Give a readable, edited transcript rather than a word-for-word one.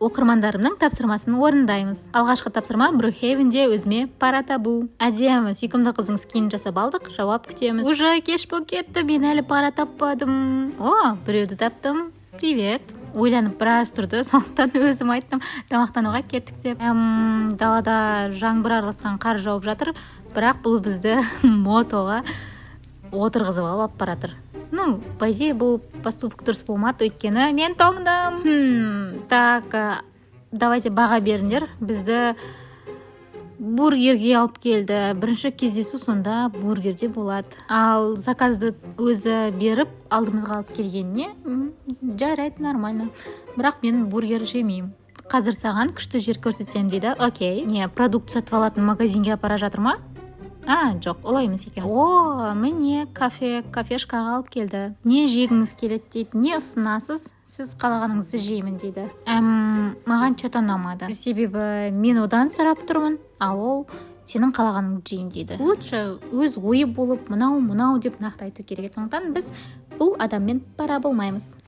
Оқырмандарымның тапсырмасын орындаймыз. Алғашқы тапсырма Брюхевенде өзіме пара табу. Әдемі, сүйкімді қыздың скинін жасап алдық, жауап күтеміз. Уже кеш болып кетті, мен әлі пара таппадым. О, біреуді таптым. Привет. Ойланып біраз тұрды, сондықтан өзім айттым, тамақтануға кеттік деп. Далада жаңбыр араласқан қар жауып жатыр, бірақ бұл бізді мотоға отырғызып алып баратыр. По идее, бұл поступок дұрыс болмады, өйткені мен тоңдым. Так, давайте баға беріңдер. Бізді бургерге алып келді. Бірінші кездесу сонда бургерде болады. Ал заказды өзі беріп, алдымызға алып келгеніне жарайды, нормально. Бірақ мен бургер жемеймін. Қазір саған күшті жер көрсетсем дейді. Окей. Не, продукт сатып алатын магазинге апара жатыр ма? Жоқ, олай емес екен. Міне кафешкаға алып келді. Не жегіңіз келеді дейді, не ұсынасыз, сіз қалағаныңызды жеймін дейді. Маған что-то ұнамады. Себебі мен одан сұрап тұрмын, ал ол сенің қалағаныңды жеймін дейді. Лучше өз ойы болып, мынау деп нақты айту керек. Сондықтан біз бұл адаммен пара болмаймыз.